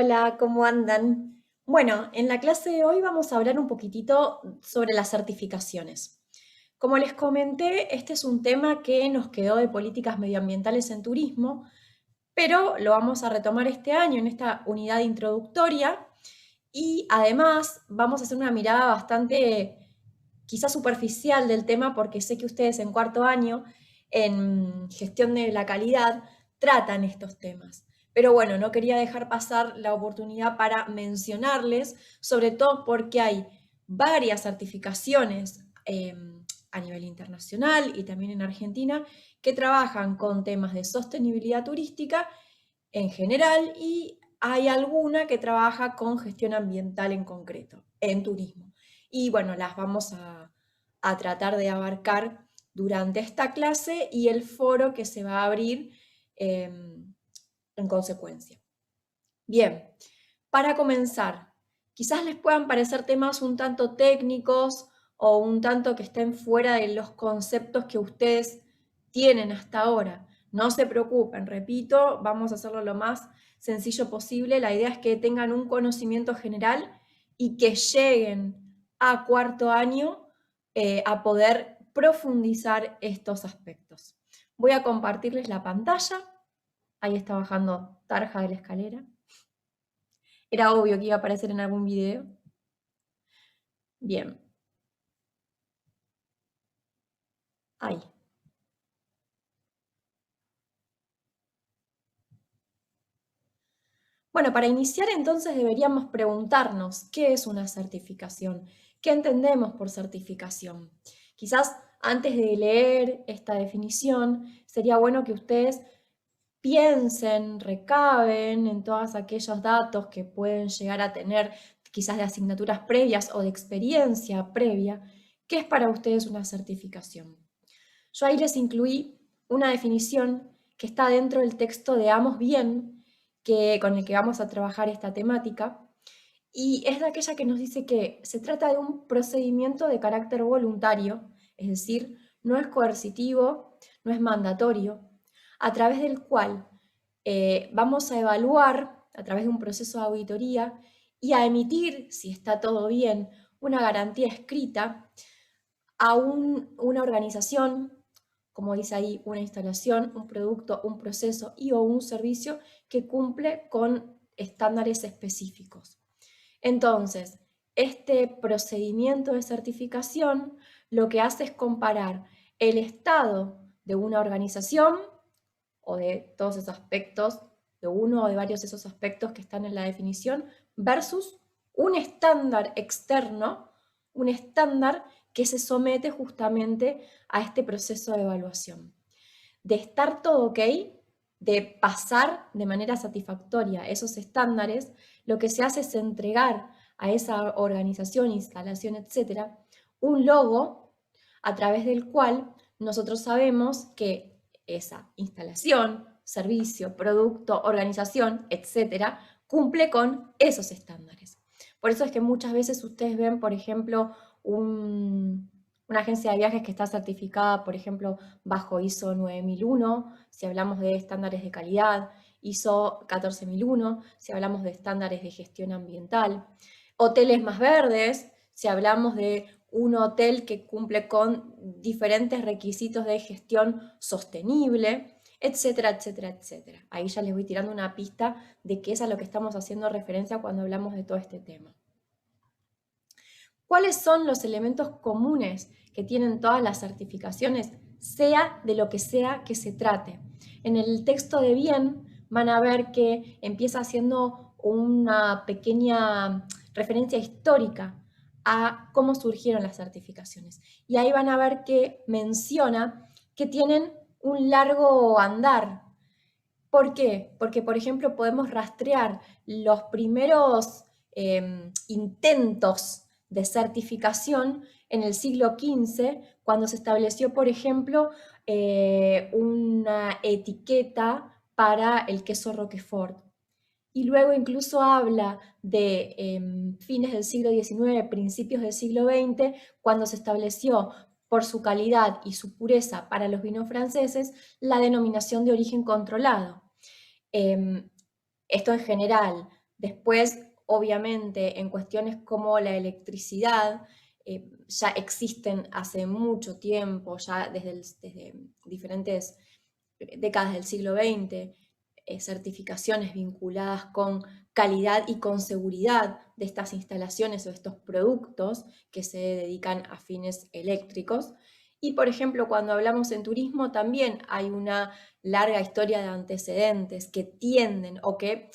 Hola, ¿cómo andan? Bueno, en la clase de hoy vamos a hablar un poquitito sobre las certificaciones. Como les comenté, este es un tema que nos quedó de políticas medioambientales en turismo, pero lo vamos a retomar este año en esta unidad introductoria y además vamos a hacer una mirada bastante quizás superficial del tema porque sé que ustedes en cuarto año en gestión de la calidad tratan estos temas. Pero bueno, no quería dejar pasar la oportunidad para mencionarles, sobre todo porque hay varias certificaciones a nivel internacional y también en Argentina que trabajan con temas de sostenibilidad turística en general y hay alguna que trabaja con gestión ambiental en concreto, en turismo. Y bueno, las vamos a tratar de abarcar durante esta clase y el foro que se va a abrir en consecuencia. Bien, para comenzar, quizás les puedan parecer temas un tanto técnicos o un tanto que estén fuera de los conceptos que ustedes tienen hasta ahora. No se preocupen, repito, vamos a hacerlo lo más sencillo posible. La idea es que tengan un conocimiento general y que lleguen a cuarto año a poder profundizar estos aspectos. Voy a compartirles la pantalla. Ahí está bajando Tarja de la escalera. Era obvio que iba a aparecer en algún video. Bien. Ahí. Bueno, para iniciar entonces deberíamos preguntarnos qué es una certificación, qué entendemos por certificación. Quizás antes de leer esta definición, sería bueno que ustedes piensen, recaben en todos aquellos datos que pueden llegar a tener quizás de asignaturas previas o de experiencia previa. ¿Qué es para ustedes una certificación? Yo ahí les incluí una definición que está dentro del texto de Amos Bien, con el que vamos a trabajar esta temática, y es de aquella que nos dice que se trata de un procedimiento de carácter voluntario, es decir, no es coercitivo, no es mandatorio, a través del cual vamos a evaluar, a través de un proceso de auditoría, y a emitir, si está todo bien, una garantía escrita a una organización, como dice ahí, una instalación, un producto, un proceso y o un servicio que cumple con estándares específicos. Entonces, este procedimiento de certificación lo que hace es comparar el estado de una organización o de todos esos aspectos, de uno o de varios de esos aspectos que están en la definición, versus un estándar externo, un estándar que se somete justamente a este proceso de evaluación. De estar todo ok, de pasar de manera satisfactoria esos estándares, lo que se hace es entregar a esa organización, instalación, etcétera, un logo a través del cual nosotros sabemos que esa instalación, servicio, producto, organización, etcétera, cumple con esos estándares. Por eso es que muchas veces ustedes ven, por ejemplo, una agencia de viajes que está certificada, por ejemplo, bajo ISO 9001, si hablamos de estándares de calidad, ISO 14001, si hablamos de estándares de gestión ambiental, hoteles más verdes, si hablamos de un hotel que cumple con diferentes requisitos de gestión sostenible, etcétera, etcétera, etcétera. Ahí ya les voy tirando una pista de qué es a lo que estamos haciendo referencia cuando hablamos de todo este tema. ¿Cuáles son los elementos comunes que tienen todas las certificaciones, sea de lo que sea que se trate? En el texto de bien van a ver que empieza haciendo una pequeña referencia histórica a cómo surgieron las certificaciones. Y ahí van a ver que menciona que tienen un largo andar. ¿Por qué? Porque, por ejemplo, podemos rastrear los primeros intentos de certificación en el siglo XV, cuando se estableció, por ejemplo, una etiqueta para el queso Roquefort. Y luego incluso habla de fines del siglo XIX, principios del siglo XX, cuando se estableció por su calidad y su pureza para los vinos franceses la denominación de origen controlado. Esto en general. Después, obviamente, en cuestiones como la electricidad, ya existen hace mucho tiempo, ya desde diferentes décadas del siglo XX, certificaciones vinculadas con calidad y con seguridad de estas instalaciones o estos productos que se dedican a fines eléctricos. Y, por ejemplo, cuando hablamos en turismo, también hay una larga historia de antecedentes que tienden o que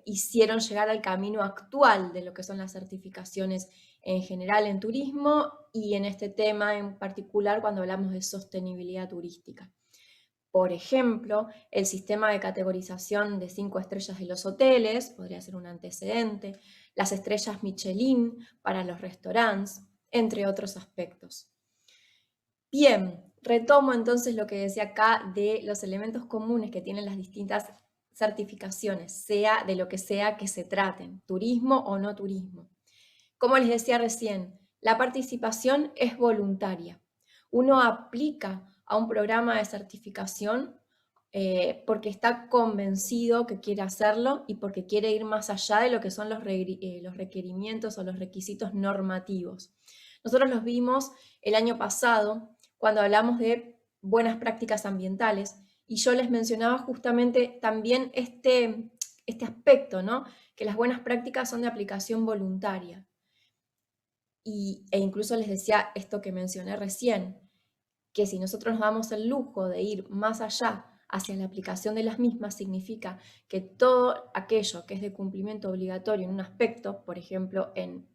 hicieron llegar al camino actual de lo que son las certificaciones en general en turismo y en este tema en particular cuando hablamos de sostenibilidad turística. Por ejemplo, el sistema de categorización de 5 estrellas de los hoteles podría ser un antecedente, las estrellas Michelin para los restaurantes, entre otros aspectos. Bien, retomo entonces lo que decía acá de los elementos comunes que tienen las distintas certificaciones, sea de lo que sea que se traten, turismo o no turismo. Como les decía recién, la participación es voluntaria. Uno aplica a un programa de certificación porque está convencido que quiere hacerlo y porque quiere ir más allá de lo que son los requerimientos o los requisitos normativos. Nosotros los vimos el año pasado cuando hablamos de buenas prácticas ambientales y yo les mencionaba justamente también este aspecto, ¿no? Que las buenas prácticas son de aplicación voluntaria. E incluso les decía esto que mencioné recién, que si nosotros nos damos el lujo de ir más allá hacia la aplicación de las mismas, significa que todo aquello que es de cumplimiento obligatorio en un aspecto, por ejemplo, en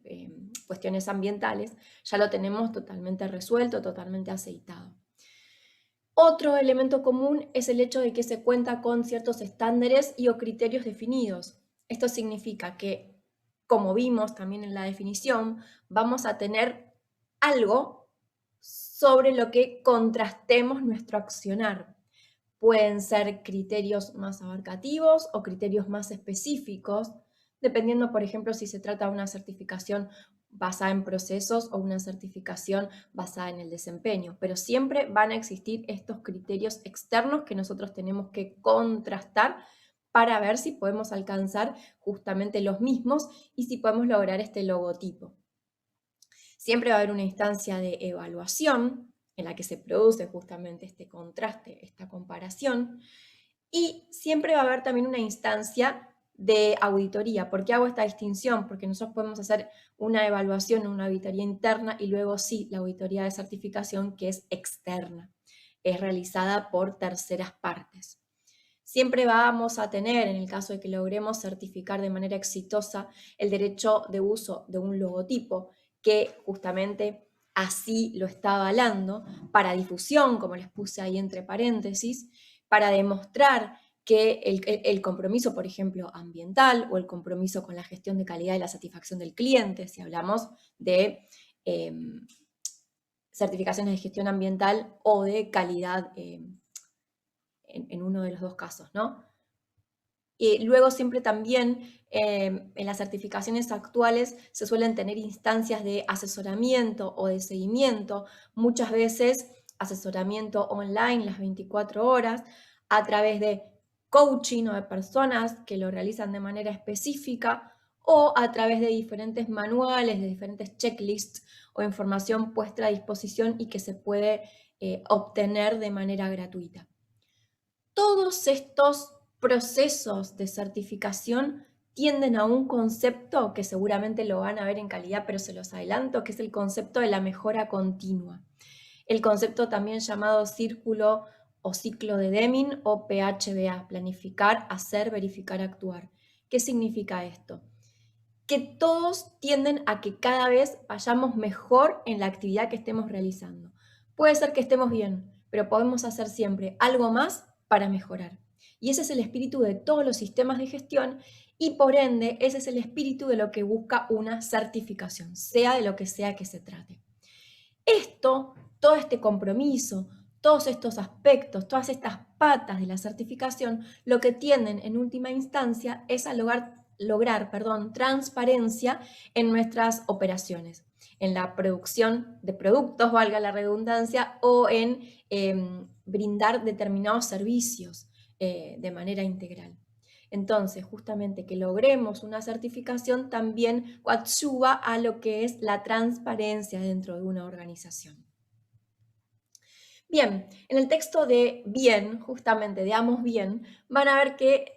cuestiones ambientales, ya lo tenemos totalmente resuelto, totalmente aceitado. Otro elemento común es el hecho de que se cuenta con ciertos estándares y o criterios definidos. Esto significa que, como vimos también en la definición, vamos a tener algo sobre lo que contrastemos nuestro accionar. Pueden ser criterios más abarcativos o criterios más específicos, dependiendo, por ejemplo, si se trata de una certificación basada en procesos o una certificación basada en el desempeño. Pero siempre van a existir estos criterios externos que nosotros tenemos que contrastar para ver si podemos alcanzar justamente los mismos y si podemos lograr este logotipo. Siempre va a haber una instancia de evaluación en la que se produce justamente este contraste, esta comparación, y siempre va a haber también una instancia de auditoría. ¿Por qué hago esta distinción? Porque nosotros podemos hacer una evaluación, una auditoría interna y luego sí la auditoría de certificación que es externa, es realizada por terceras partes. Siempre vamos a tener, en el caso de que logremos certificar de manera exitosa, el derecho de uso de un logotipo que justamente así lo está avalando para difusión, como les puse ahí entre paréntesis, para demostrar que el compromiso, por ejemplo, ambiental o el compromiso con la gestión de calidad y la satisfacción del cliente, si hablamos de certificaciones de gestión ambiental o de calidad en uno de los dos casos, ¿no? Y luego siempre también en las certificaciones actuales se suelen tener instancias de asesoramiento o de seguimiento, muchas veces asesoramiento online las 24 horas a través de coaching o de personas que lo realizan de manera específica o a través de diferentes manuales, de diferentes checklists o información puesta a disposición y que se puede obtener de manera gratuita. Todos estos procesos de certificación tienden a un concepto que seguramente lo van a ver en calidad, pero se los adelanto, que es el concepto de la mejora continua. El concepto también llamado círculo o ciclo de Deming o PHBA, planificar, hacer, verificar, actuar. ¿Qué significa esto? Que todos tienden a que cada vez vayamos mejor en la actividad que estemos realizando. Puede ser que estemos bien, pero podemos hacer siempre algo más para mejorar. Y ese es el espíritu de todos los sistemas de gestión y por ende ese es el espíritu de lo que busca una certificación, sea de lo que sea que se trate. Esto, todo este compromiso, todos estos aspectos, todas estas patas de la certificación, lo que tienden en última instancia es a lograr transparencia en nuestras operaciones, en la producción de productos, valga la redundancia, o en brindar determinados servicios de manera integral. Entonces, justamente que logremos una certificación también coadyuva a lo que es la transparencia dentro de una organización. Bien, en el texto de bien, justamente de Amos Bien, van a ver que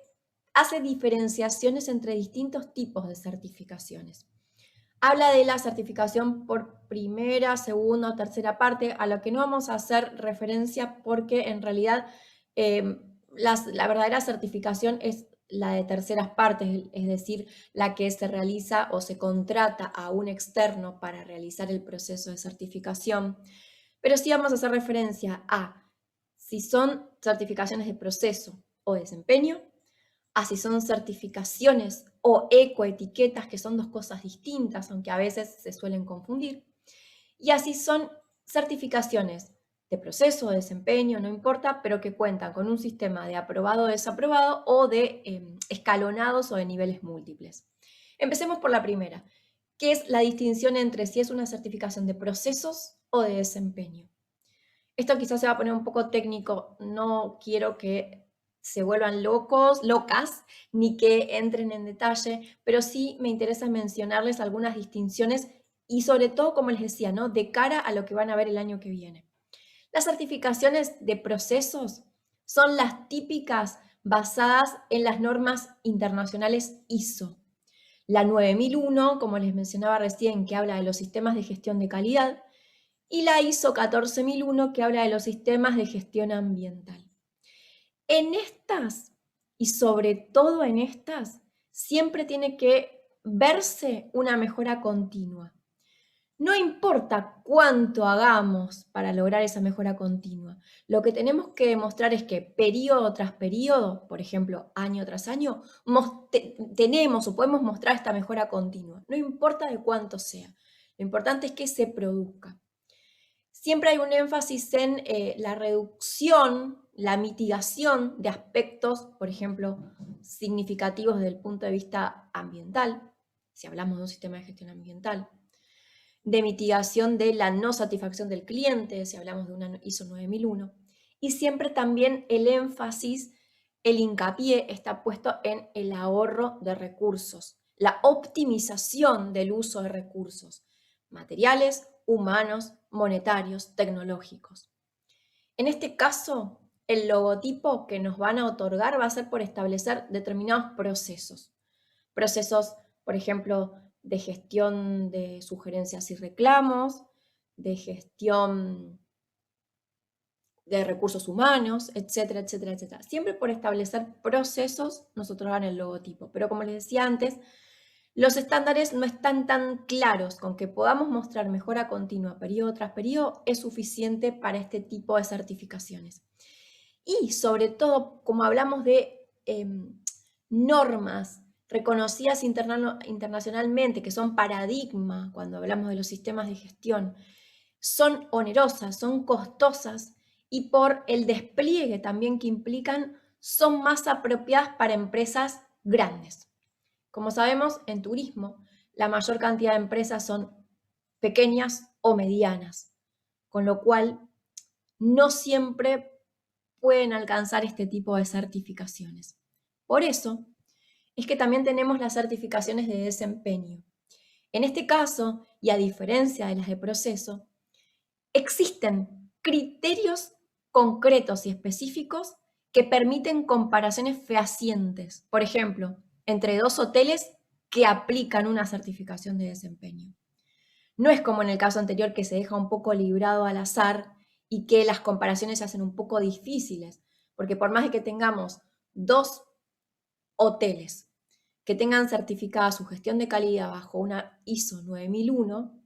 hace diferenciaciones entre distintos tipos de certificaciones. Habla de la certificación por primera, segunda o tercera parte, a lo que no vamos a hacer referencia porque en realidad la verdadera certificación es la de terceras partes, es decir, la que se realiza o se contrata a un externo para realizar el proceso de certificación. Pero sí vamos a hacer referencia a si son certificaciones de proceso o desempeño, a si son certificaciones o ecoetiquetas, que son dos cosas distintas, aunque a veces se suelen confundir, y así son certificaciones de proceso o desempeño, no importa, pero que cuentan con un sistema de aprobado o desaprobado o de escalonados o de niveles múltiples. Empecemos por la primera, que es la distinción entre si es una certificación de procesos o de desempeño. Esto quizás se va a poner un poco técnico, no quiero que se vuelvan locos, locas, ni que entren en detalle, pero sí me interesa mencionarles algunas distinciones y sobre todo, como les decía, ¿no? De cara a lo que van a ver el año que viene. Las certificaciones de procesos son las típicas basadas en las normas internacionales ISO. La 9001, como les mencionaba recién, que habla de los sistemas de gestión de calidad, y la ISO 14001, que habla de los sistemas de gestión ambiental. En estas, y sobre todo en estas, siempre tiene que verse una mejora continua. No importa cuánto hagamos para lograr esa mejora continua, lo que tenemos que demostrar es que periodo tras periodo, por ejemplo, año tras año, tenemos o podemos mostrar esta mejora continua. No importa de cuánto sea, lo importante es que se produzca. Siempre hay un énfasis en la reducción, la mitigación de aspectos, por ejemplo, significativos desde el punto de vista ambiental, si hablamos de un sistema de gestión ambiental, de mitigación de la no satisfacción del cliente, si hablamos de una ISO 9001, y siempre también el énfasis, el hincapié está puesto en el ahorro de recursos, la optimización del uso de recursos materiales, humanos, monetarios, tecnológicos. En este caso, el logotipo que nos van a otorgar va a ser por establecer determinados procesos. Procesos, por ejemplo, de gestión de sugerencias y reclamos, de gestión de recursos humanos, etcétera, etcétera, etcétera. Siempre por establecer procesos nos otorgan el logotipo. Pero como les decía antes, los estándares no están tan claros. Con que podamos mostrar mejora continua periodo tras periodo es suficiente para este tipo de certificaciones. Y sobre todo, como hablamos de normas reconocidas internacionalmente, que son paradigma cuando hablamos de los sistemas de gestión, son onerosas, son costosas y por el despliegue también que implican, son más apropiadas para empresas grandes. Como sabemos, en turismo, la mayor cantidad de empresas son pequeñas o medianas, con lo cual no siempre pueden alcanzar este tipo de certificaciones. Por eso es que también tenemos las certificaciones de desempeño. En este caso, y a diferencia de las de proceso, existen criterios concretos y específicos que permiten comparaciones fehacientes, por ejemplo, entre dos hoteles que aplican una certificación de desempeño. No es como en el caso anterior que se deja un poco librado al azar y que las comparaciones se hacen un poco difíciles, porque por más de que tengamos dos hoteles que tengan certificada su gestión de calidad bajo una ISO 9001,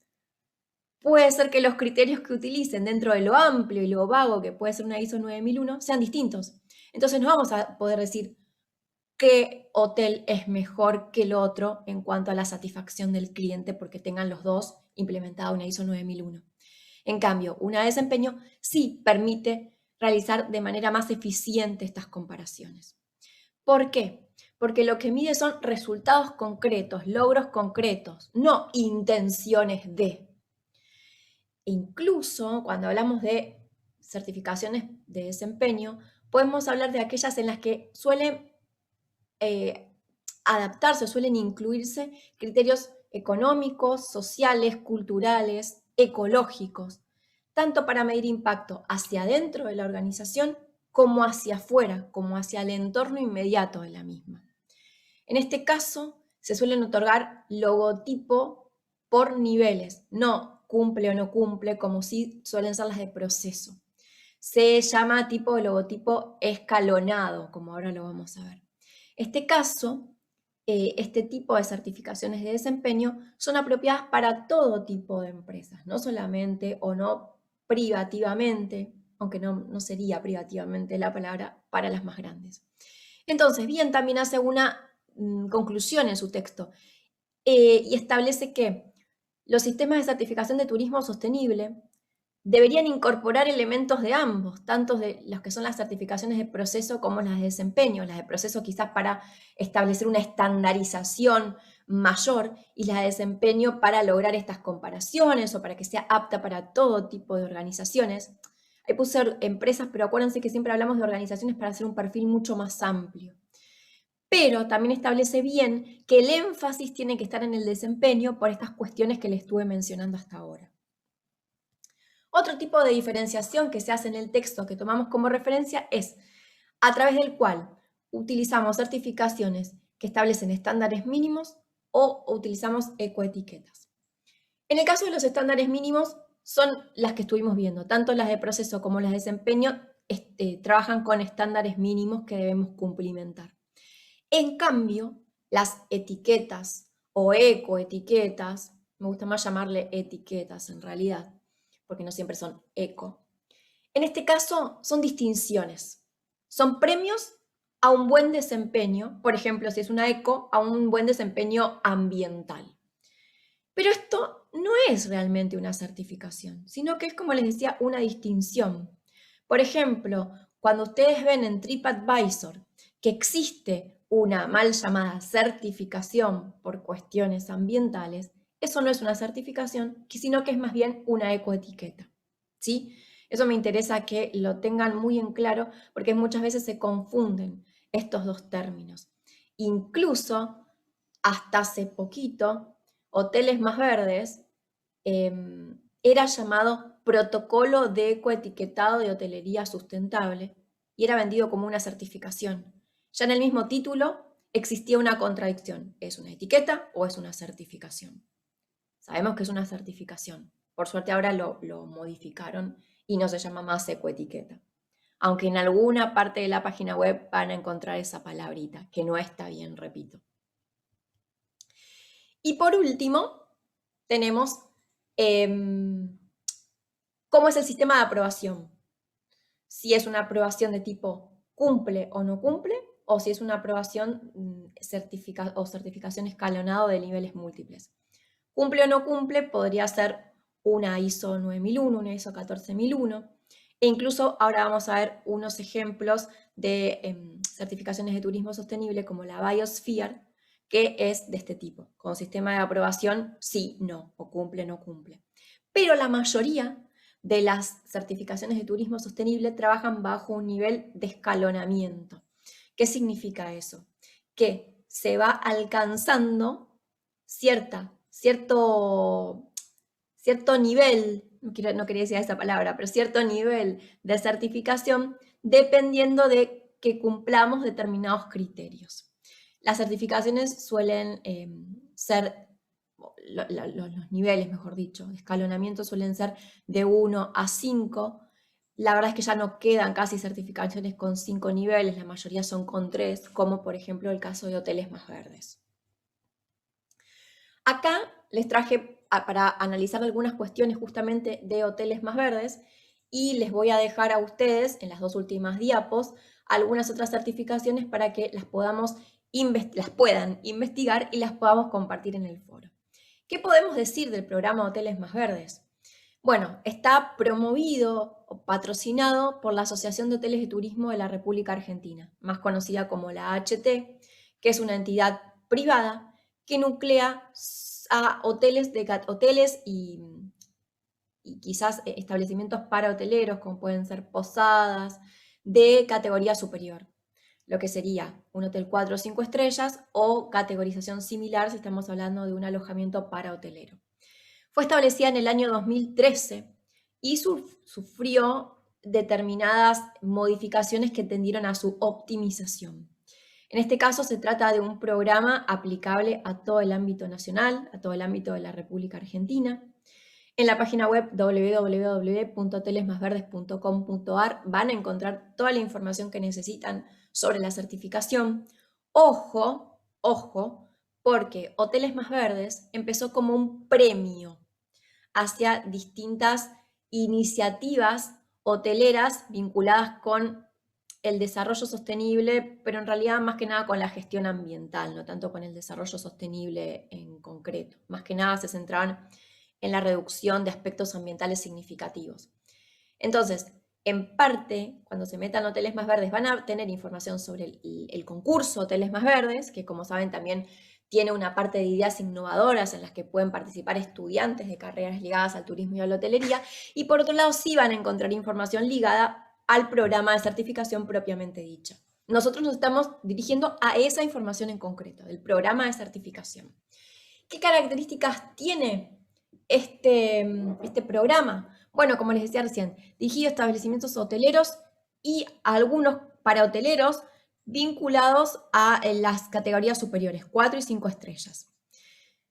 puede ser que los criterios que utilicen dentro de lo amplio y lo vago que puede ser una ISO 9001 sean distintos. Entonces no vamos a poder decir qué hotel es mejor que el otro en cuanto a la satisfacción del cliente porque tengan los dos implementada una ISO 9001. En cambio, una de desempeño sí permite realizar de manera más eficiente estas comparaciones. ¿Por qué? Porque lo que mide son resultados concretos, logros concretos, no intenciones de. Incluso cuando hablamos de certificaciones de desempeño, podemos hablar de aquellas en las que suele adaptarse, suelen incluirse criterios económicos, sociales, culturales, ecológicos, tanto para medir impacto hacia adentro de la organización como hacia afuera, como hacia el entorno inmediato de la misma. En este caso, se suelen otorgar logotipo por niveles, no cumple o no cumple, como sí suelen ser las de proceso. Se llama tipo de logotipo escalonado, como ahora lo vamos a ver. Este caso, este tipo de certificaciones de desempeño son apropiadas para todo tipo de empresas, no solamente o no privativamente, aunque no sería privativamente la palabra, para las más grandes. Entonces, bien, también hace una conclusión en su texto y establece que los sistemas de certificación de turismo sostenible deberían incorporar elementos de ambos, tanto de los que son las certificaciones de proceso como las de desempeño. Las de proceso quizás para establecer una estandarización mayor y las de desempeño para lograr estas comparaciones o para que sea apta para todo tipo de organizaciones. Ahí puse empresas, pero acuérdense que siempre hablamos de organizaciones para hacer un perfil mucho más amplio. Pero también establece bien que el énfasis tiene que estar en el desempeño por estas cuestiones que le estuve mencionando hasta ahora. Otro tipo de diferenciación que se hace en el texto que tomamos como referencia es a través del cual utilizamos certificaciones que establecen estándares mínimos o utilizamos ecoetiquetas. En el caso de los estándares mínimos son las que estuvimos viendo, tanto las de proceso como las de desempeño trabajan con estándares mínimos que debemos cumplimentar. En cambio, las etiquetas o ecoetiquetas, me gusta más llamarle etiquetas en realidad, porque no siempre son eco. En este caso son distinciones, son premios a un buen desempeño, por ejemplo, si es una eco, a un buen desempeño ambiental. Pero esto no es realmente una certificación, sino que es, como les decía, una distinción. Por ejemplo, cuando ustedes ven en TripAdvisor que existe una mal llamada certificación por cuestiones ambientales, eso no es una certificación, sino que es más bien una ecoetiqueta, ¿sí? Eso me interesa que lo tengan muy en claro porque muchas veces se confunden estos dos términos. Incluso, hasta hace poquito, Hoteles Más Verdes era llamado Protocolo de Ecoetiquetado de Hotelería Sustentable y era vendido como una certificación. Ya en el mismo título existía una contradicción. ¿Es una etiqueta o es una certificación? Sabemos que es una certificación. Por suerte ahora lo modificaron y no se llama más ecoetiqueta. Aunque en alguna parte de la página web van a encontrar esa palabrita, que no está bien, repito. Y por último, tenemos cómo es el sistema de aprobación. Si es una aprobación de tipo cumple o no cumple, o si es una aprobación o certificación escalonado de niveles múltiples. Cumple o no cumple podría ser una ISO 9001, una ISO 14001, e incluso ahora vamos a ver unos ejemplos de certificaciones de turismo sostenible como la Biosphere, que es de este tipo, con sistema de aprobación sí, no, o cumple, no cumple. Pero la mayoría de las certificaciones de turismo sostenible trabajan bajo un nivel de escalonamiento. ¿Qué significa eso? Que se va alcanzando cierto nivel, no quería decir esa palabra, pero cierto nivel de certificación dependiendo de que cumplamos determinados criterios. Las certificaciones suelen ser, los niveles, mejor dicho, de escalonamiento suelen ser de 1 a 5. La verdad es que ya no quedan casi certificaciones con 5 niveles, la mayoría son con 3, como por ejemplo el caso de Hoteles Más Verdes. Acá les traje para analizar algunas cuestiones justamente de Hoteles Más Verdes y les voy a dejar a ustedes en las dos últimas diapos algunas otras certificaciones para que las puedan investigar y las podamos compartir en el foro. ¿Qué podemos decir del programa Hoteles Más Verdes? Bueno, está promovido o patrocinado por la Asociación de Hoteles de Turismo de la República Argentina, más conocida como la AHT, que es una entidad privada que nuclea a hoteles y quizás establecimientos para hoteleros, como pueden ser posadas, de categoría superior. lo que sería un hotel 4 o 5 estrellas o categorización similar si estamos hablando de un alojamiento para hotelero. Fue establecida en el año 2013 y sufrió determinadas modificaciones que tendieron a su optimización. En este caso se trata de un programa aplicable a todo el ámbito nacional, a todo el ámbito de la República Argentina. En la página web www.hotelesmasverdes.com.ar van a encontrar toda la información que necesitan sobre la certificación. Ojo, ojo, porque Hoteles Más Verdes empezó como un premio hacia distintas iniciativas hoteleras vinculadas con el desarrollo sostenible, pero en realidad más que nada con la gestión ambiental, no tanto con el desarrollo sostenible en concreto. Más que nada se centraban en la reducción de aspectos ambientales significativos. Entonces, en parte, cuando se metan Hoteles Más Verdes, van a tener información sobre el concurso Hoteles Más Verdes, que como saben también tiene una parte de ideas innovadoras en las que pueden participar estudiantes de carreras ligadas al turismo y a la hotelería, y por otro lado sí van a encontrar información ligada al programa de certificación propiamente dicha. Nosotros nos estamos dirigiendo a esa información en concreto, del programa de certificación. ¿Qué características tiene este programa? Bueno, como les decía recién, dirigido a establecimientos hoteleros y algunos para hoteleros vinculados a las categorías superiores, 4 y 5 estrellas.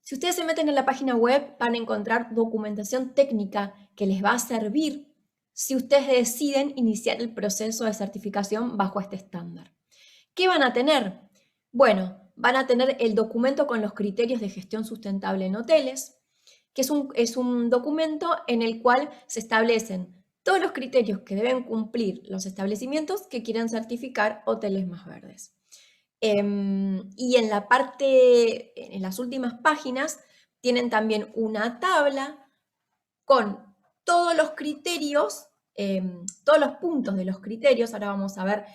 Si ustedes se meten en la página web, van a encontrar documentación técnica que les va a servir si ustedes deciden iniciar el proceso de certificación bajo este estándar. ¿Qué van a tener? Bueno, van a tener el documento con los criterios de gestión sustentable en hoteles, que es un documento en el cual se establecen todos los criterios que deben cumplir los establecimientos que quieren certificar Hoteles Más Verdes. Y en la parte, en las últimas páginas, tienen también una tabla con todos los criterios, todos los puntos de los criterios, ahora vamos a ver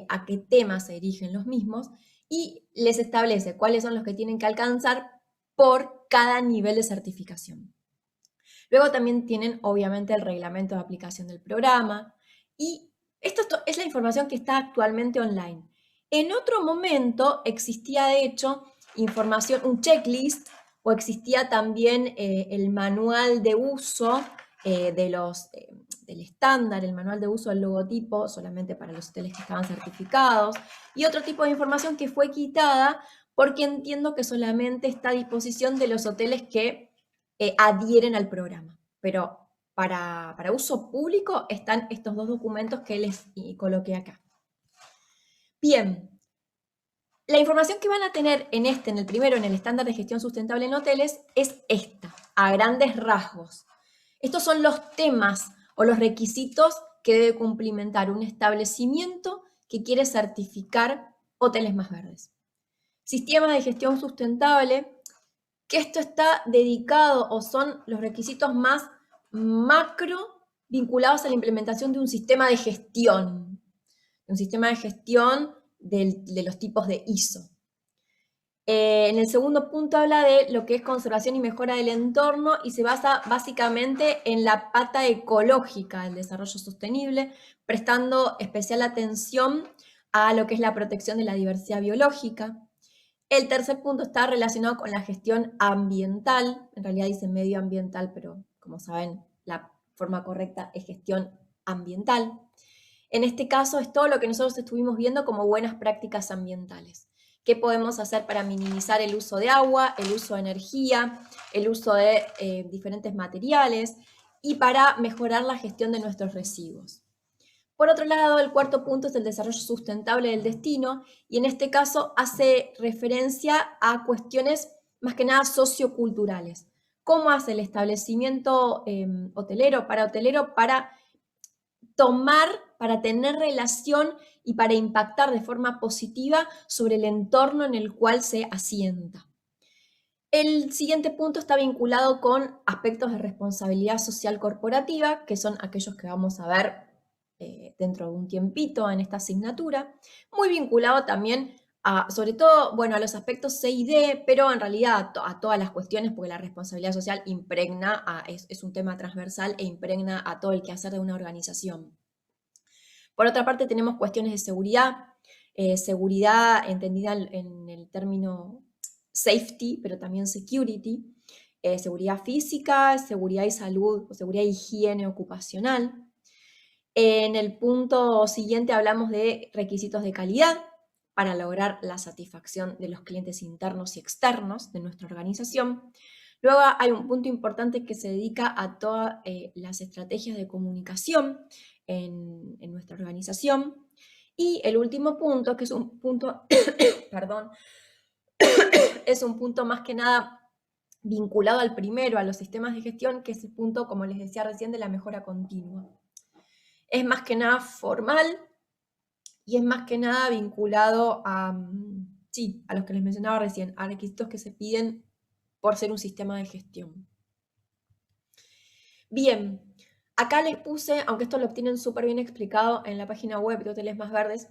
a qué temas se dirigen los mismos, y les establece cuáles son los que tienen que alcanzar por cada nivel de certificación. Luego también tienen, obviamente, el reglamento de aplicación del programa, y esto es la información que está actualmente online. En otro momento existía, de hecho, información, un checklist, o existía también el manual de uso del estándar, el manual de uso del logotipo, solamente para los hoteles que estaban certificados, y otro tipo de información que fue quitada porque entiendo que solamente está a disposición de los hoteles que adhieren al programa. Pero para uso público están estos dos documentos que les coloqué acá. Bien, la información que van a tener en el primero, en el estándar de gestión sustentable en hoteles, es esta, a grandes rasgos. Estos son los temas o los requisitos que debe cumplimentar un establecimiento que quiere certificar Hoteles Más Verdes. Sistema de gestión sustentable, que esto está dedicado o son los requisitos más macro vinculados a la implementación de un sistema de gestión. De los tipos de ISO. En el segundo punto habla de lo que es conservación y mejora del entorno y se basa básicamente en la pata ecológica del desarrollo sostenible, prestando especial atención a lo que es la protección de la diversidad biológica. El tercer punto está relacionado con la gestión ambiental, en realidad dice medioambiental, pero como saben, la forma correcta es gestión ambiental. En este caso es todo lo que nosotros estuvimos viendo como buenas prácticas ambientales. ¿Qué podemos hacer para minimizar el uso de agua, el uso de energía, el uso de diferentes materiales y para mejorar la gestión de nuestros residuos? Por otro lado, el cuarto punto es el desarrollo sustentable del destino y en este caso hace referencia a cuestiones más que nada socioculturales. ¿Cómo hace el establecimiento hotelero para para tener relación y para impactar de forma positiva sobre el entorno en el cual se asienta? El siguiente punto está vinculado con aspectos de responsabilidad social corporativa, que son aquellos que vamos a ver dentro de un tiempito en esta asignatura, muy vinculado también sobre todo, bueno, a los aspectos C y D, pero en realidad a todas las cuestiones, porque la responsabilidad social es un tema transversal e impregna a todo el quehacer de una organización. Por otra parte, tenemos cuestiones de seguridad, seguridad entendida en el término safety, pero también security, seguridad física, seguridad y salud, o seguridad e higiene ocupacional. En el punto siguiente hablamos de requisitos de calidad para lograr la satisfacción de los clientes internos y externos de nuestra organización. Luego hay un punto importante que se dedica a todas las estrategias de comunicación en nuestra organización. Y el último punto, que es un punto, perdón, es un punto más que nada vinculado al primero, a los sistemas de gestión, que es el punto, como les decía recién, de la mejora continua. Es más que nada formal y es más que nada vinculado a, sí, a los que les mencionaba recién, a requisitos que se piden por ser un sistema de gestión. Bien, acá les puse, aunque esto lo tienen súper bien explicado en la página web de Hoteles Más Verdes,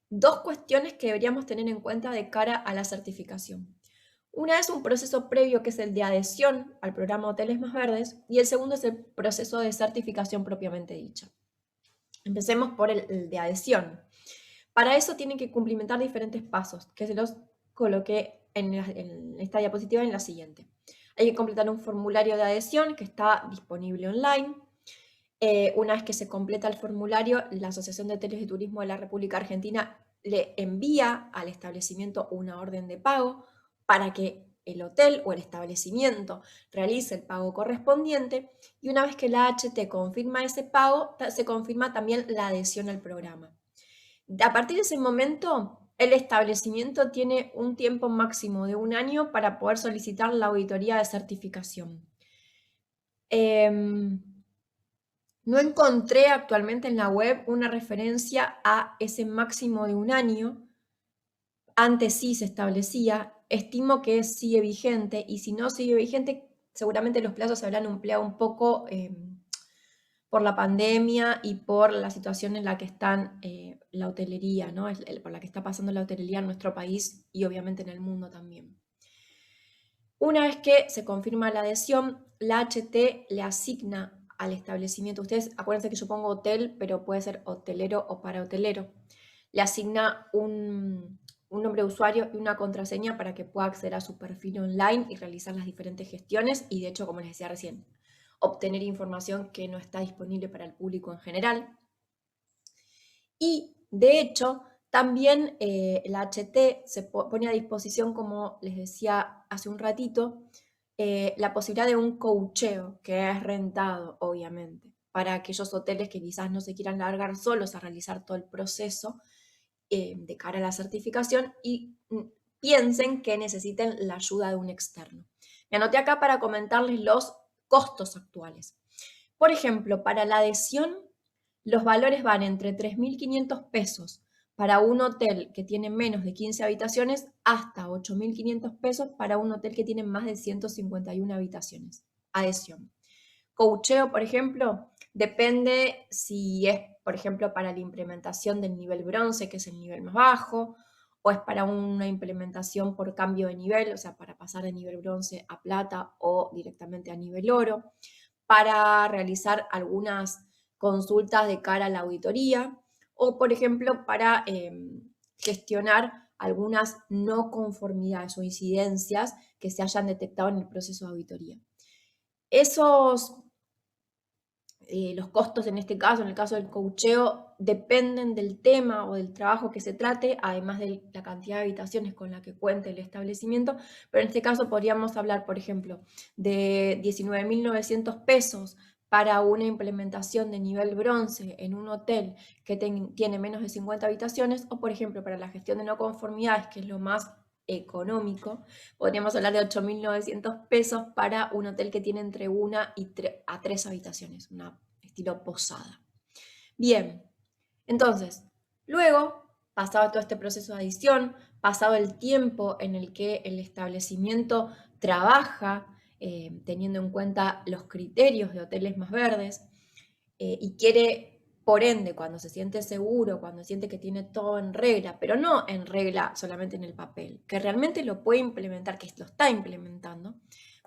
dos cuestiones que deberíamos tener en cuenta de cara a la certificación. Una es un proceso previo que es el de adhesión al programa Hoteles Más Verdes y el segundo es el proceso de certificación propiamente dicha. Empecemos por el de adhesión. Para eso tienen que cumplimentar diferentes pasos, que se los coloqué en esta diapositiva en la siguiente. Hay que completar un formulario de adhesión que está disponible online. Una vez que se completa el formulario, la Asociación de Hoteles de Turismo de la República Argentina le envía al establecimiento una orden de pago para que el hotel o el establecimiento realice el pago correspondiente, y una vez que la AHT confirma ese pago, se confirma también la adhesión al programa. A partir de ese momento, el establecimiento tiene un tiempo máximo de 1 año para poder solicitar la auditoría de certificación. No encontré actualmente en la web una referencia a ese máximo de 1 año. Antes sí se establecía, estimo que sigue vigente, y si no sigue vigente, seguramente los plazos se habrán ampliado un poco por la pandemia y por la situación en la que está la hotelería, ¿no? Por la que está pasando la hotelería en nuestro país y obviamente en el mundo también. Una vez que se confirma la adhesión, la HT le asigna al establecimiento, ustedes acuérdense que yo pongo hotel, pero puede ser hotelero o parahotelero, le asigna un nombre de usuario y una contraseña para que pueda acceder a su perfil online y realizar las diferentes gestiones y, de hecho, como les decía recién, obtener información que no está disponible para el público en general. Y, de hecho, también la HT se pone a disposición, como les decía hace un ratito, la posibilidad de un coacheo, que es rentado, obviamente, para aquellos hoteles que quizás no se quieran largar solos a realizar todo el proceso de cara a la certificación y piensen que necesiten la ayuda de un externo. Me anoté acá para comentarles los costos actuales. Por ejemplo, para la adhesión, los valores van entre 3.500 pesos para un hotel que tiene menos de 15 habitaciones hasta 8.500 pesos para un hotel que tiene más de 151 habitaciones. Adhesión. Coacheo, por ejemplo, depende si es, por ejemplo, para la implementación del nivel bronce, que es el nivel más bajo, o es para una implementación por cambio de nivel, o sea, para pasar de nivel bronce a plata o directamente a nivel oro, para realizar algunas consultas de cara a la auditoría, o, por ejemplo, para gestionar algunas no conformidades o incidencias que se hayan detectado en el proceso de auditoría. Los costos en este caso, en el caso del coacheo, dependen del tema o del trabajo que se trate, además de la cantidad de habitaciones con la que cuente el establecimiento, pero en este caso podríamos hablar, por ejemplo, de 19.900 pesos para una implementación de nivel bronce en un hotel que tiene menos de 50 habitaciones, o por ejemplo para la gestión de no conformidades, que es lo más económico, podríamos hablar de 8.900 pesos para un hotel que tiene entre 1 y 3 habitaciones, un estilo posada. Bien, entonces, luego, pasado todo este proceso de adición, pasado el tiempo en el que el establecimiento trabaja, teniendo en cuenta los criterios de Hoteles Más Verdes, y quiere, por ende, cuando se siente seguro, cuando siente que tiene todo en regla, pero no en regla solamente en el papel, que realmente lo puede implementar, que lo está implementando,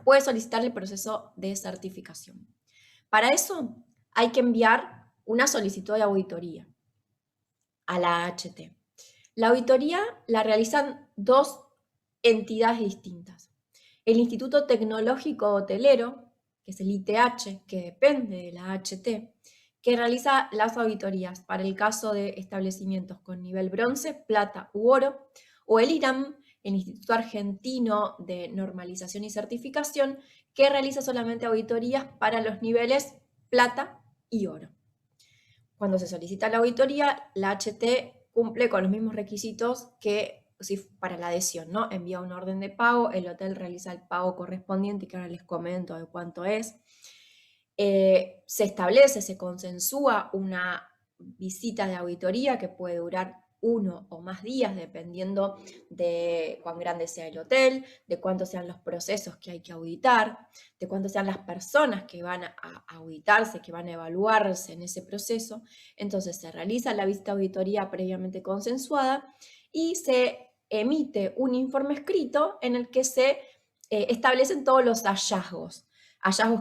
puede solicitar el proceso de certificación. Para eso hay que enviar una solicitud de auditoría a la AHT. La auditoría la realizan dos entidades distintas. El Instituto Tecnológico Hotelero, que es el ITH, que depende de la HT, que realiza las auditorías para el caso de establecimientos con nivel bronce, plata u oro, o el IRAM, el Instituto Argentino de Normalización y Certificación, que realiza solamente auditorías para los niveles plata y oro. Cuando se solicita la auditoría, la HT cumple con los mismos requisitos que si para la adhesión, ¿no? Envía una orden de pago, el hotel realiza el pago correspondiente, que ahora les comento de cuánto es. Se establece, se consensúa una visita de auditoría que puede durar 1 o más días, dependiendo de cuán grande sea el hotel, de cuántos sean los procesos que hay que auditar, de cuántas sean las personas que van a auditarse, que van a evaluarse en ese proceso. Entonces se realiza la visita de auditoría previamente consensuada y se emite un informe escrito en el que se establecen todos los hallazgos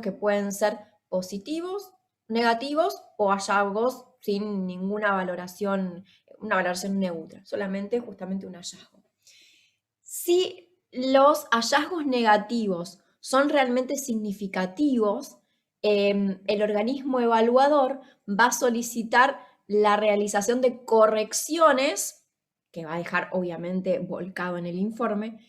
que pueden ser positivos, negativos o hallazgos sin ninguna valoración, una valoración neutra, solamente justamente un hallazgo. Si los hallazgos negativos son realmente significativos, el organismo evaluador va a solicitar la realización de correcciones, que va a dejar obviamente volcado en el informe,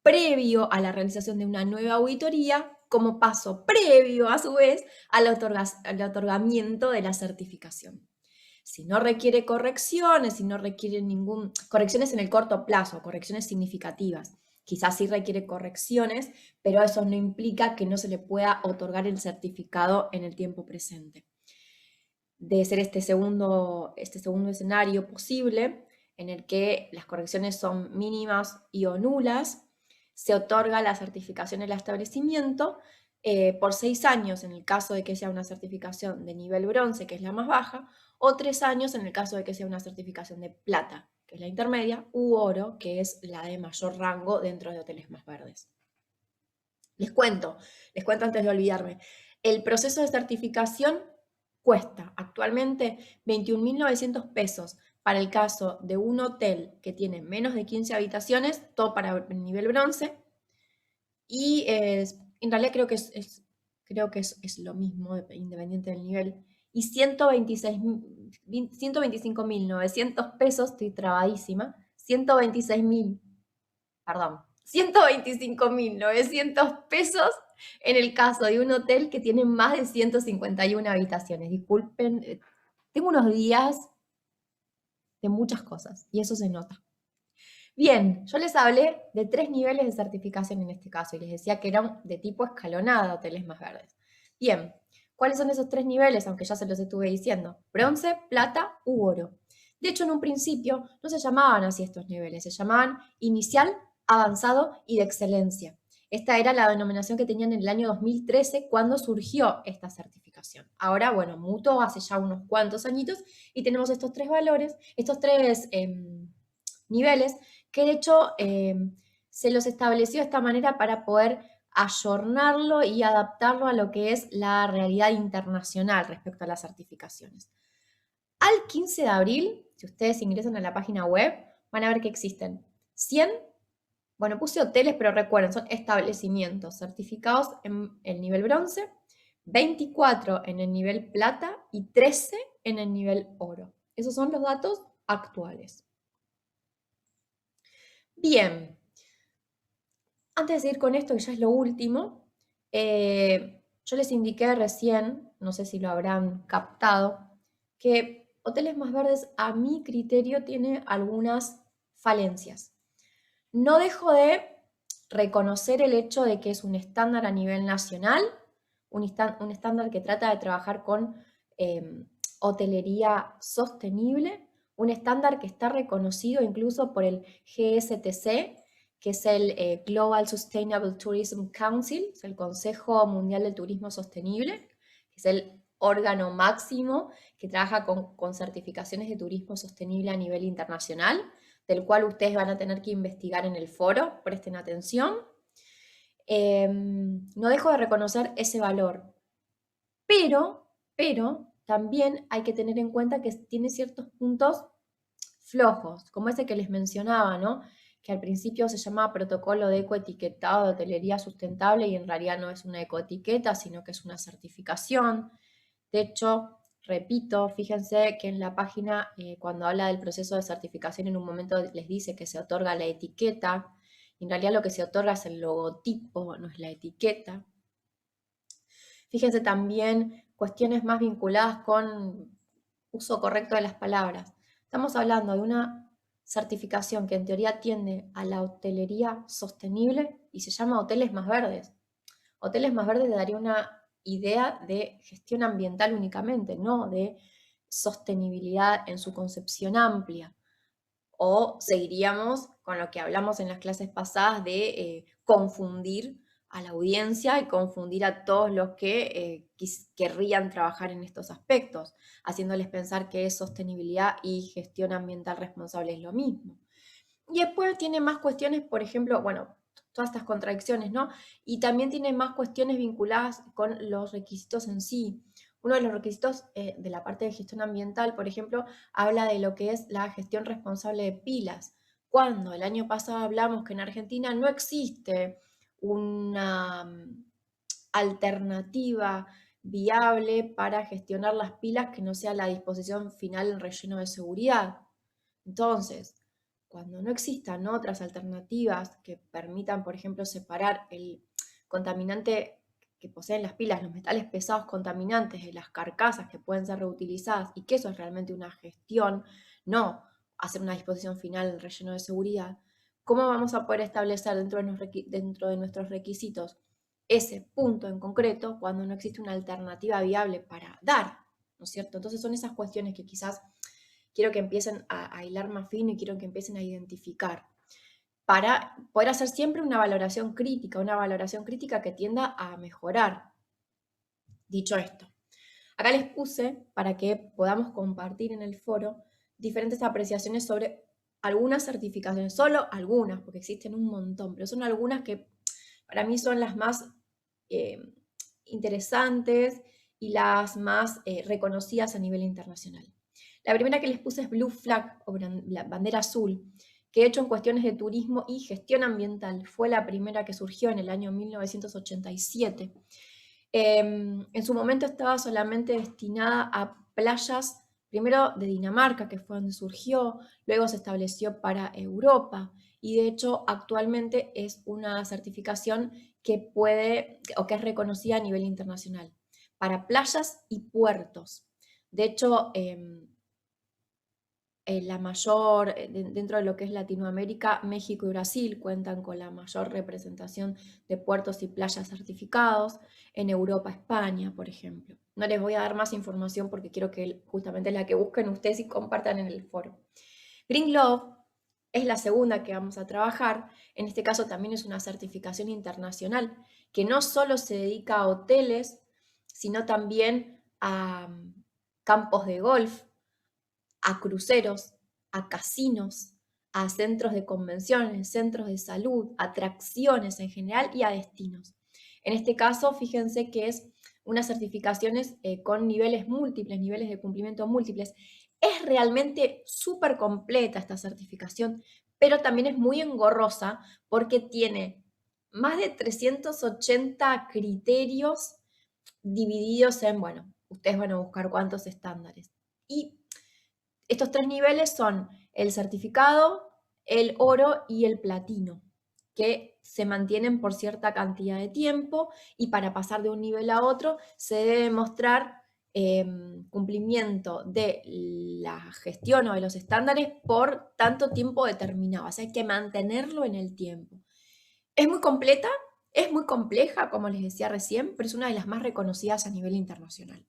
previo a la realización de una nueva auditoría, como paso previo, a su vez, al otorgamiento de la certificación. Si no requiere correcciones, si no requiere correcciones en el corto plazo, correcciones significativas, quizás sí requiere correcciones, pero eso no implica que no se le pueda otorgar el certificado en el tiempo presente. De ser este segundo escenario posible, en el que las correcciones son mínimas y o nulas, se otorga la certificación del establecimiento por 6 años en el caso de que sea una certificación de nivel bronce, que es la más baja, o 3 años en el caso de que sea una certificación de plata, que es la intermedia, u oro, que es la de mayor rango dentro de hoteles más verdes. Les cuento antes de olvidarme. El proceso de certificación cuesta actualmente 21.900 pesos para el caso de un hotel que tiene menos de 15 habitaciones, todo para el nivel bronce, y en realidad creo que es lo mismo, independiente del nivel, y 125.900 pesos, estoy trabadísima, 125.900 pesos en el caso de un hotel que tiene más de 151 habitaciones. Disculpen, tengo unos días de muchas cosas y eso se nota. Bien, yo les hablé de 3 niveles de certificación en este caso y les decía que eran de tipo escalonada, hoteles más verdes. Bien, ¿cuáles son esos 3 niveles? Aunque ya se los estuve diciendo. Bronce, plata u oro. De hecho, en un principio no se llamaban así estos niveles, se llamaban inicial, avanzado y de excelencia. Esta era la denominación que tenían en el año 2013 cuando surgió esta certificación. Ahora, bueno, mutó hace ya unos cuantos añitos y tenemos estos 3 valores, estos 3 niveles que de hecho se los estableció de esta manera para poder ayornarlo y adaptarlo a lo que es la realidad internacional respecto a las certificaciones. Al 15 de abril, si ustedes ingresan a la página web, van a ver que existen 100, bueno, puse hoteles, pero recuerden, son establecimientos certificados en el nivel bronce, 24 en el nivel plata y 13 en el nivel oro. Esos son los datos actuales. Bien, antes de seguir con esto, que ya es lo último, yo les indiqué recién, no sé si lo habrán captado, que Hoteles Más Verdes a mi criterio tiene algunas falencias. No dejo de reconocer el hecho de que es un estándar a nivel nacional, un estándar que trata de trabajar con hotelería sostenible, un estándar que está reconocido incluso por el GSTC, que es el Global Sustainable Tourism Council, es el Consejo Mundial del Turismo Sostenible, que es el órgano máximo que trabaja con certificaciones de turismo sostenible a nivel internacional, del cual ustedes van a tener que investigar en el foro, presten atención. No dejo de reconocer ese valor, pero también hay que tener en cuenta que tiene ciertos puntos flojos, como ese que les mencionaba, ¿no? Que al principio se llamaba protocolo de ecoetiquetado de hotelería sustentable y en realidad no es una ecoetiqueta, sino que es una certificación. De hecho, repito, fíjense que en la página, cuando habla del proceso de certificación, en un momento les dice que se otorga la etiqueta. En realidad lo que se otorga es el logotipo, no es la etiqueta. Fíjense también cuestiones más vinculadas con uso correcto de las palabras. Estamos hablando de una certificación que en teoría tiende a la hotelería sostenible y se llama Hoteles Más Verdes. Hoteles Más Verdes daría una idea de gestión ambiental únicamente, no de sostenibilidad en su concepción amplia. O seguiríamos con lo que hablamos en las clases pasadas de confundir a la audiencia y confundir a todos los que querrían trabajar en estos aspectos, haciéndoles pensar que sostenibilidad y gestión ambiental responsable es lo mismo. Y después tiene más cuestiones, por ejemplo, bueno, todas estas contradicciones, ¿no? Y también tiene más cuestiones vinculadas con los requisitos en sí. Uno de los requisitos de la parte de gestión ambiental, por ejemplo, habla de lo que es la gestión responsable de pilas. Cuando el año pasado hablamos que en Argentina no existe una alternativa viable para gestionar las pilas que no sea la disposición final en relleno de seguridad. Entonces, cuando no existan otras alternativas que permitan, por ejemplo, separar el contaminante que poseen las pilas, los metales pesados contaminantes de las carcasas que pueden ser reutilizadas y que eso es realmente una gestión, no hacer una disposición final en relleno de seguridad, ¿cómo vamos a poder establecer dentro de nuestros requisitos ese punto en concreto cuando no existe una alternativa viable para dar? ¿No es cierto? Entonces son esas cuestiones que quizás quiero que empiecen a hilar más fino y quiero que empiecen a identificar para poder hacer siempre una valoración crítica que tienda a mejorar. Dicho esto, acá les puse para que podamos compartir en el foro diferentes apreciaciones sobre algunas certificaciones, solo algunas, porque existen un montón, pero son algunas que para mí son las más eh, interesantes y las más reconocidas a nivel internacional. La primera que les puse es Blue Flag, o la bandera azul, que de hecho en cuestiones de turismo y gestión ambiental fue la primera que surgió en el año 1987. En su momento estaba solamente destinada a playas, primero de Dinamarca, que fue donde surgió, luego se estableció para Europa y de hecho actualmente es una certificación que puede o que es reconocida a nivel internacional para playas y puertos. De hecho, la mayor, dentro de lo que es Latinoamérica, México y Brasil cuentan con la mayor representación de puertos y playas certificados, en Europa, España, por ejemplo. No les voy a dar más información porque quiero que justamente la que busquen ustedes y compartan en el foro. Green Glove es la segunda que vamos a trabajar. En este caso también es una certificación internacional que no solo se dedica a hoteles, sino también a campos de golf, a cruceros, a casinos, a centros de convenciones, centros de salud, atracciones en general y a destinos. En este caso, fíjense que es unas certificaciones con niveles múltiples, niveles de cumplimiento múltiples. Es realmente súper completa esta certificación, pero también es muy engorrosa porque tiene más de 380 criterios divididos en, bueno, ustedes van a buscar cuántos estándares. Y estos tres niveles son el certificado, el oro y el platino, que se mantienen por cierta cantidad de tiempo y para pasar de un nivel a otro se debe mostrar cumplimiento de la gestión o de los estándares por tanto tiempo determinado. O sea, hay que mantenerlo en el tiempo. Es muy completa, es muy compleja, como les decía recién, pero es una de las más reconocidas a nivel internacional.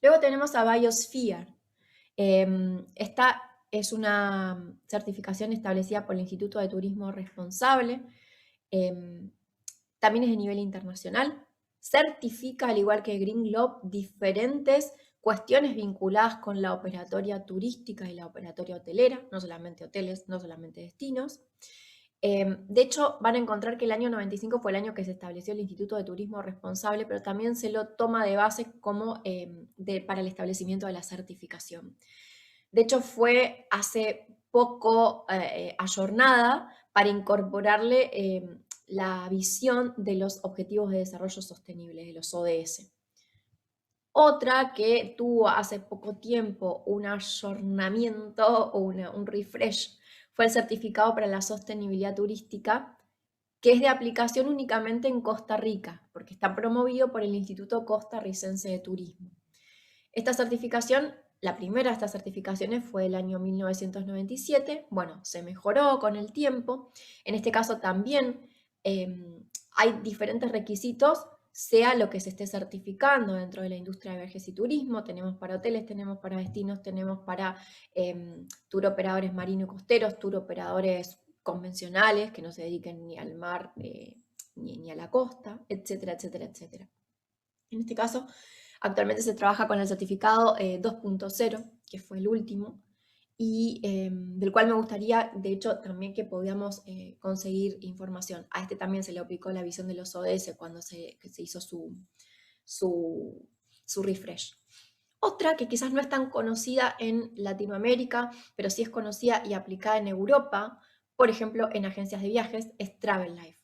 Luego tenemos a Biosphere. Esta es una certificación establecida por el Instituto de Turismo Responsable. También es de nivel internacional. Certifica, al igual que Green Globe, diferentes cuestiones vinculadas con la operatoria turística y la operatoria hotelera, no solamente hoteles, no solamente destinos. De hecho, van a encontrar que el año 95 fue el año que se estableció el Instituto de Turismo Responsable, pero también se lo toma de base como para el establecimiento de la certificación. De hecho, fue hace poco ayornada para incorporarle la visión de los Objetivos de Desarrollo Sostenible, de los ODS. Otra que tuvo hace poco tiempo un ayornamiento o un refresh fue el certificado para la sostenibilidad turística, que es de aplicación únicamente en Costa Rica, porque está promovido por el Instituto Costarricense de Turismo. Esta certificación, la primera de estas certificaciones fue el año 1997, bueno, se mejoró con el tiempo. En este caso también hay diferentes requisitos, sea lo que se esté certificando dentro de la industria de viajes y turismo. Tenemos para hoteles, tenemos para destinos, tenemos para tour operadores marinos y costeros, tour operadores convencionales que no se dediquen ni al mar ni a la costa, etcétera, etcétera, etcétera. En este caso, actualmente se trabaja con el certificado 2.0, que fue el último, y del cual me gustaría, de hecho, también que podamos conseguir información. A este también se le aplicó la visión de los ODS cuando se hizo su refresh. Otra que quizás no es tan conocida en Latinoamérica, pero sí es conocida y aplicada en Europa, por ejemplo, en agencias de viajes, es Travel Life.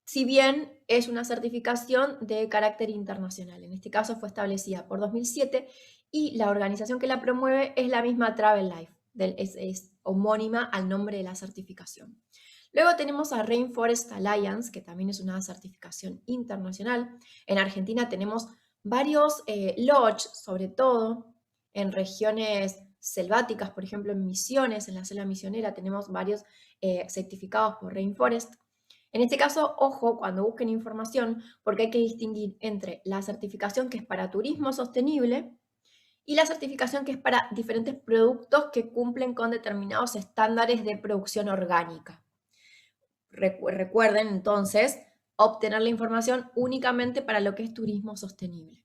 Si bien es una certificación de carácter internacional. En este caso fue establecida por 2007 y la organización que la promueve es la misma Travel Life, es homónima al nombre de la certificación. Luego tenemos a Rainforest Alliance, que también es una certificación internacional. En Argentina tenemos varios lodge, sobre todo en regiones selváticas, por ejemplo en Misiones, en la selva misionera, tenemos varios certificados por Rainforest. En este caso, ojo cuando busquen información, porque hay que distinguir entre la certificación que es para turismo sostenible y la certificación que es para diferentes productos que cumplen con determinados estándares de producción orgánica. Recuerden entonces obtener la información únicamente para lo que es turismo sostenible.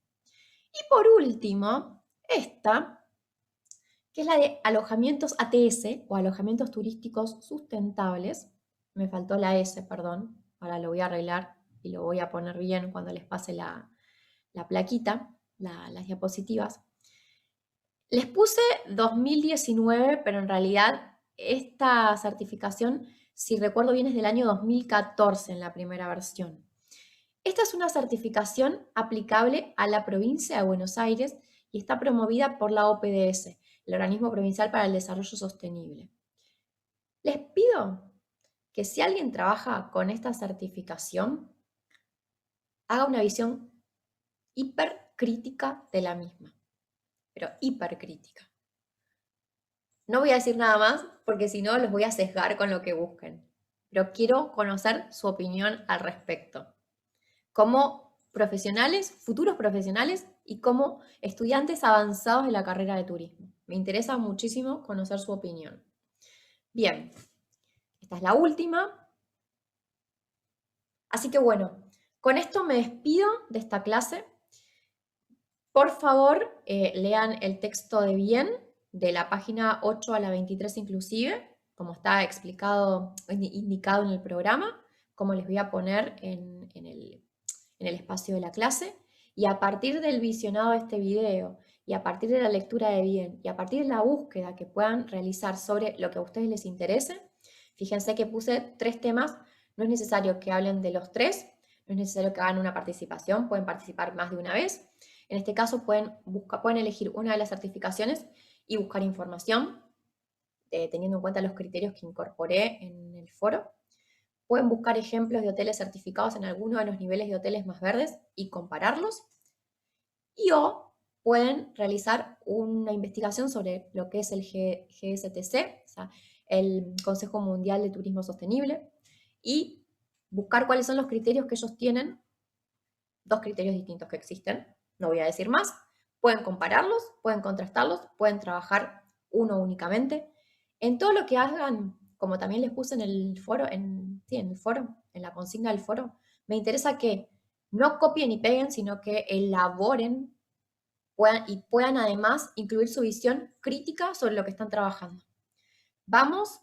Y por último, esta, que es la de alojamientos ATS o alojamientos turísticos sustentables. Me faltó la S, perdón, ahora lo voy a arreglar y lo voy a poner bien cuando les pase la plaquita, las diapositivas. Les puse 2019, pero en realidad esta certificación, si recuerdo bien, es del año 2014 en la primera versión. Esta es una certificación aplicable a la provincia de Buenos Aires y está promovida por la OPDS, el Organismo Provincial para el Desarrollo Sostenible. Les pido que si alguien trabaja con esta certificación, haga una visión hipercrítica de la misma, pero hipercrítica. No voy a decir nada más porque si no los voy a sesgar con lo que busquen, pero quiero conocer su opinión al respecto. Como profesionales, futuros profesionales y como estudiantes avanzados de la carrera de turismo. Me interesa muchísimo conocer su opinión. Bien, esta es la última. Así que bueno, con esto me despido de esta clase. Por favor, lean el texto de bien, de la página 8 a la 23 inclusive, como está explicado, indicado en el programa, como les voy a poner en el espacio de la clase. Y a partir del visionado de este video, y a partir de la lectura de bien, y a partir de la búsqueda que puedan realizar sobre lo que a ustedes les interese, fíjense que puse 3 temas, no es necesario que hablen de los 3, no es necesario que hagan una participación, pueden participar más de una vez. En este caso pueden elegir una de las certificaciones y buscar información, teniendo en cuenta los criterios que incorporé en el foro. Pueden buscar ejemplos de hoteles certificados en alguno de los niveles de hoteles más verdes y compararlos. O pueden realizar una investigación sobre lo que es el GSTC, o sea, el Consejo Mundial de Turismo Sostenible, y buscar cuáles son los criterios que ellos tienen, 2 criterios distintos que existen, no voy a decir más. Pueden compararlos, pueden contrastarlos, pueden trabajar uno únicamente. En todo lo que hagan, como también les puse en el foro, en la consigna del foro, me interesa que no copien y peguen, sino que elaboren puedan además incluir su visión crítica sobre lo que están trabajando. Vamos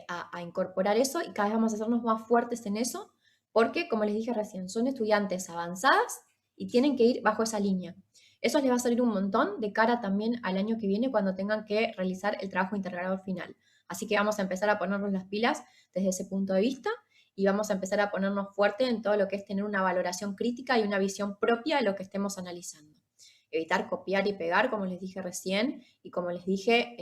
a incorporar eso y cada vez vamos a hacernos más fuertes en eso, porque, como les dije recién, son estudiantes avanzadas y tienen que ir bajo esa línea. Eso les va a salir un montón de cara también al año que viene cuando tengan que realizar el trabajo integrador final. Así que vamos a empezar a ponernos las pilas desde ese punto de vista y vamos a empezar a ponernos fuerte en todo lo que es tener una valoración crítica y una visión propia de lo que estemos analizando. Evitar copiar y pegar, como les dije recién, y como les dije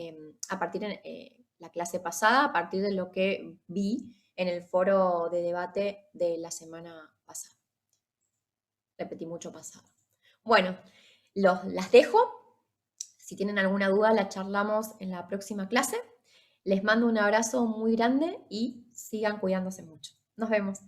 a partir de la clase pasada, a partir de lo que vi en el foro de debate de la semana pasada. Repetí mucho pasado. Bueno, las dejo. Si tienen alguna duda, la charlamos en la próxima clase. Les mando un abrazo muy grande y sigan cuidándose mucho. Nos vemos.